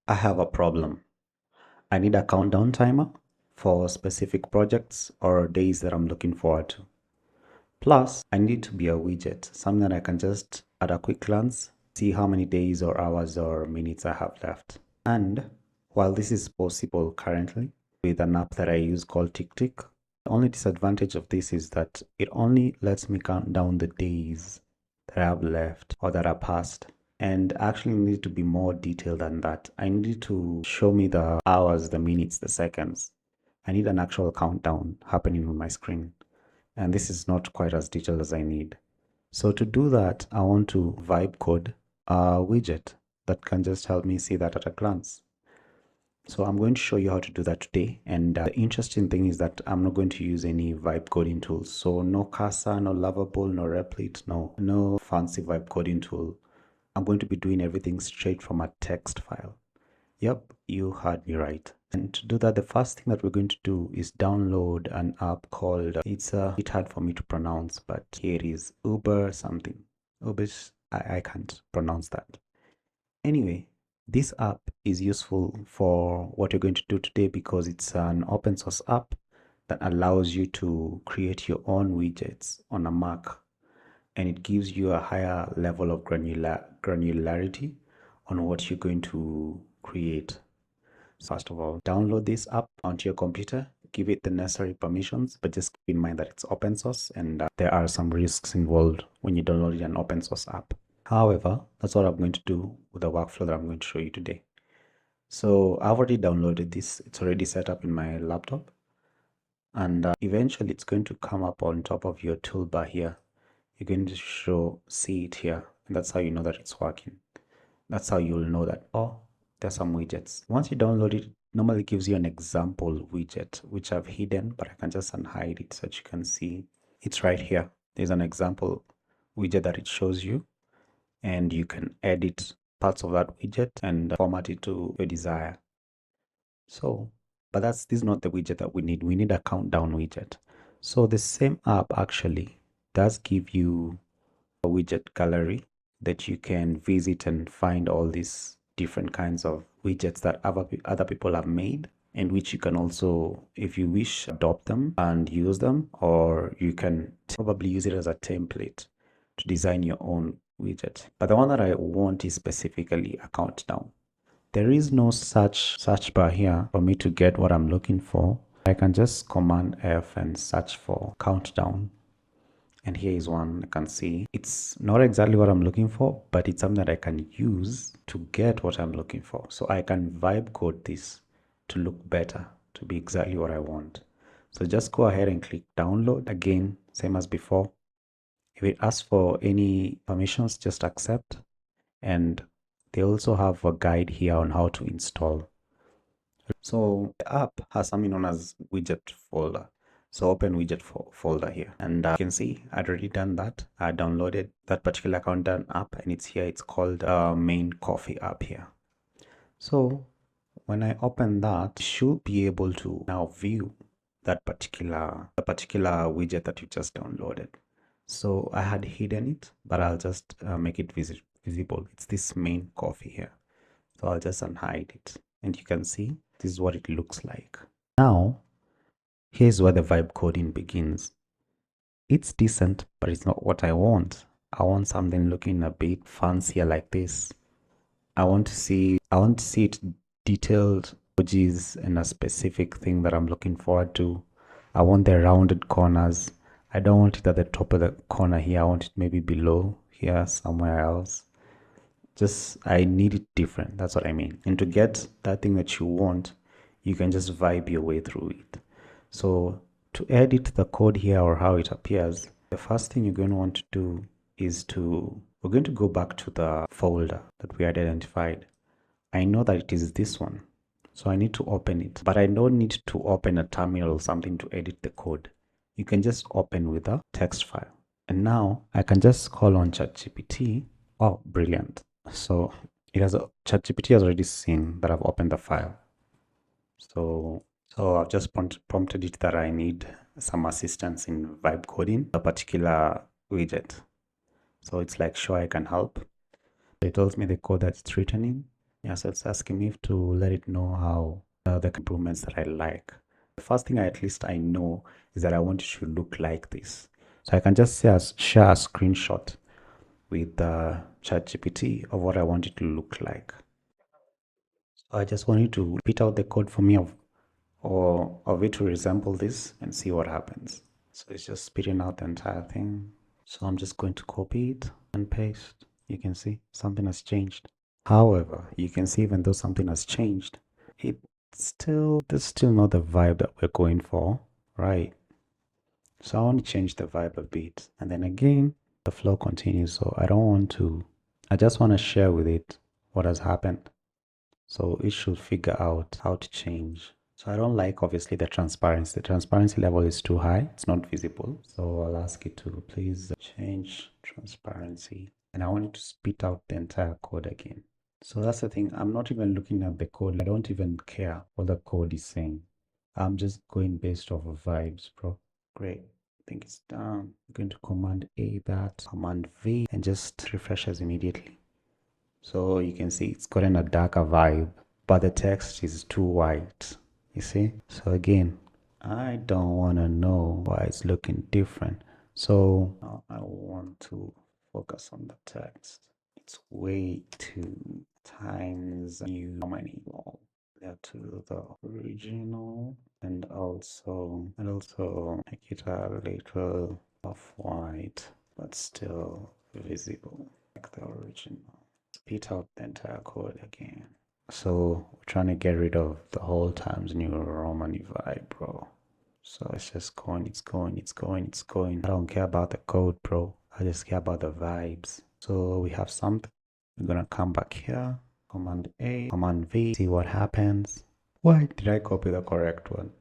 I have a problem. I need a countdown timer for specific projects or days that I'm looking forward to. Plus, I need to be a widget, something that I can just, at a quick glance, see how many days or hours or minutes I have left. And while this is possible currently with an app that I use called TickTick, the only disadvantage of this is that it only lets me count down the days that I have left or that are past. And I actually need to be more detailed than that. I need to show me the hours, the minutes, the seconds. I need an actual countdown happening on my screen. And this is not quite as detailed as I need. So to do that, I want to vibe code a widget that can just help me see that at a glance. So I'm going to show you how to do that today. And the interesting thing is that I'm not going to use any vibe coding tools. So no Casa, no Lovable, no Replit, no fancy vibe coding tool. I'm going to be doing everything straight from a text file. Yep, you heard me right. And to do that, the first thing that we're going to do is download an app called, it's a bit hard for me to pronounce, but here it is, Uber something. Uber, I can't pronounce that. Anyway, this app is useful for what you're going to do today because it's an open source app that allows you to create your own widgets on a Mac, and it gives you a higher level of granularity on what you're going to create. So first of all, download this app onto your computer, give it the necessary permissions, but just keep in mind that it's open source and there are some risks involved when you download an open source app. However, that's what I'm going to do with the workflow that I'm going to show you today. So I've already downloaded this. It's already set up in my laptop. And eventually it's going to come up on top of your toolbar here. You're going to see it here. And that's how you know that it's working. That's how you'll know that, oh, there's some widgets. Once you download it, it normally gives you an example widget, which I've hidden, but I can just unhide it so that you can see. It's right here. There's an example widget that it shows you, and you can edit parts of that widget and format it to your desire. So, but this is not the widget that we need. We need a countdown widget. So the same app actually does give you a widget gallery that you can visit and find all these different kinds of widgets that other people have made, and which you can also, if you wish, adopt them and use them, or you can probably use it as a template to design your own widget. But the one that I want is specifically a countdown. There is no search bar here for me to get what I'm looking for. I can just Command F and search for countdown. And here is one I can see. It's not exactly what I'm looking for, but it's something that I can use to get what I'm looking for. So I can vibe code this to look better, to be exactly what I want. So just go ahead and click download. Again, same as before. If it asks for any permissions, just accept. And they also have a guide here on how to install. So the app has something known as widget folder. So open widget folder here, and you can see I'd already done that. I downloaded that particular countdown app, and it's here. It's called Main Coffee app here. So when I open that, you should be able to now view that particular widget that you just downloaded. So I had hidden it, but I'll just make it visible. It's this Main Coffee here. So I'll just unhide it, and you can see this is what it looks like. Now, here's where the vibe coding begins. It's decent, but it's not what I want. I want something looking a bit fancier like this. I want to see it detailed emojis and a specific thing that I'm looking forward to. I want the rounded corners. I don't want it at the top of the corner here. I want it maybe below here, somewhere else. I need it different. That's what I mean. And to get that thing that you want, you can just vibe your way through it. So to edit the code here or how it appears, the first thing you're going to want to do is we're going to go back to the folder that we had identified. I know that it is this one. So I need to open it, but I don't need to open a terminal or something to edit the code. You can just open with a text file. And now I can just call on ChatGPT. Oh, brilliant. So ChatGPT has already seen that I've opened the file. So I've just prompted it that I need some assistance in vibe coding a particular widget. So it's like, sure, I can help. So it tells me the code that it's written in. Yeah, so it's asking me to let it know how the improvements that I like. The first thing at least I know is that I want it to look like this. So I can just share a screenshot with ChatGPT of what I want it to look like. So I just want you to spit out the code for me of it to resemble this and see what happens. So it's just spitting out the entire thing. So I'm just going to copy it and paste. You can see something has changed. However, you can see even though something has changed, there's still not the vibe that we're going for, right? So I want to change the vibe a bit. And then again, the flow continues. So I just want to share with it what has happened. So it should figure out how to change. So I don't like obviously the transparency. The transparency level is too high. It's not visible. So I'll ask it to please change transparency. And I want it to spit out the entire code again. So that's the thing. I'm not even looking at the code. I don't even care what the code is saying. I'm just going based off of vibes, bro. Great. I think it's done. I'm going to Command A that, Command V, and just refreshes immediately. So you can see it's gotten a darker vibe, but the text is too white. You see? So again, I don't want to know why it's looking different. So now I want to focus on the text. It's way too times new many wall to the original and also make it a little off white but still visible like the original. Spit out the entire code again. So we're trying to get rid of the whole Times New Roman vibe, bro. So it's just going, it's going, it's going, it's going. I don't care about the code, bro. I just care about the vibes. So we have something. We're gonna come back here. Command A, Command V, see what happens. Why did I copy the correct one?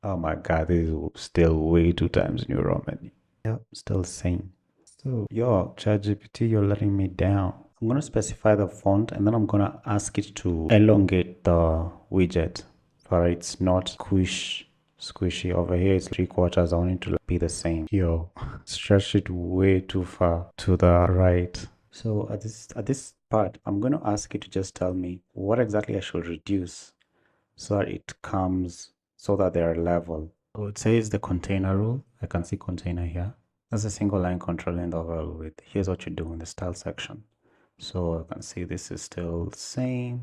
Oh my god, this is still way too Times New Roman. Yep, still same. So, yo, ChatGPT, you're letting me down. I'm going to specify the font and then I'm going to ask it to elongate the widget for it's not squishy. Over here, it's 3/4. I want it to be the same. Yo, stretch it way too far to the right. So at this part, I'm going to ask it to just tell me what exactly I should reduce so that it comes so that they're level. So it says the container rule. I can see container here. That's a single line controlling the overall width. Here's what you do in the style section. So I can see this is still the same.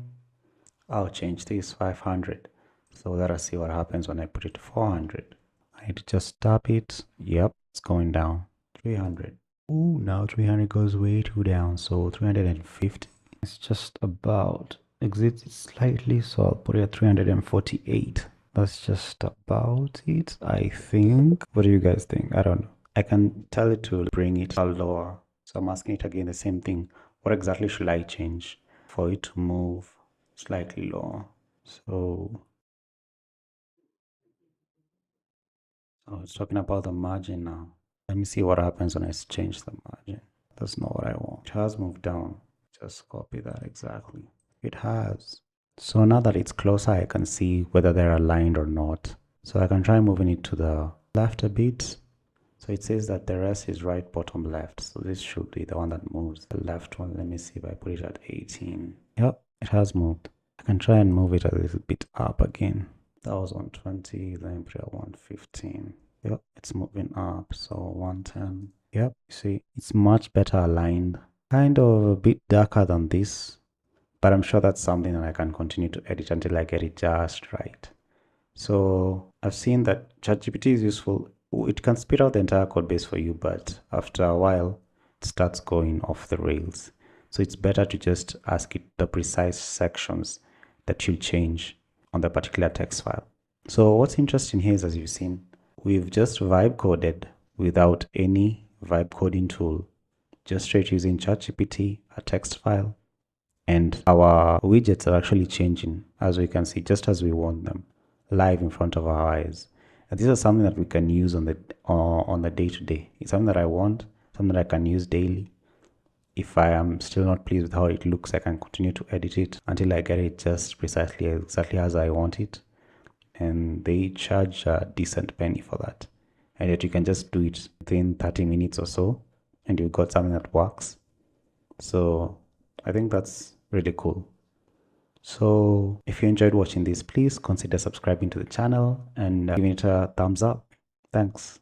I'll change this 500. So let us see what happens when I put it to 400. I need to just tap it. Yep, it's going down. 300. Ooh, now 300 goes way too down. So 350. It's just about exits slightly. So I'll put it at 348. That's just about it, I think. What do you guys think? I don't know. I can tell it to bring it lower. So I'm asking it again the same thing. What exactly should I change for it to move slightly lower? So it's talking about the margin now. Let me see what happens when I change the margin. That's not what I want. It has moved down. Just copy that exactly. It has. So now that it's closer, I can see whether they're aligned or not. So I can try moving it to the left a bit. So it says that the rest is right bottom left. So this should be the one that moves. The left one, let me see if I put it at 18. Yep, it has moved. I can try and move it a little bit up again. That was 120, then put it at 115. Yep, it's moving up. So 110. Yep, you see, it's much better aligned. Kind of a bit darker than this, but I'm sure that's something that I can continue to edit until I get it just right. So I've seen that ChatGPT is useful. It can spit out the entire code base for you, but after a while, it starts going off the rails. So it's better to just ask it the precise sections that you'll change on the particular text file. So what's interesting here is, as you've seen, we've just vibe coded without any vibe coding tool, just straight using ChatGPT, a text file, and our widgets are actually changing, as we can see, just as we want them, live in front of our eyes. And this is something that we can use on the day-to-day. It's something that I want, something that I can use daily. If I am still not pleased with how it looks, I can continue to edit it until I get it just precisely exactly as I want it. And they charge a decent penny for that. And yet you can just do it within 30 minutes or so, and you've got something that works. So I think that's really cool. So if you enjoyed watching this, please consider subscribing to the channel and giving it a thumbs up. Thanks.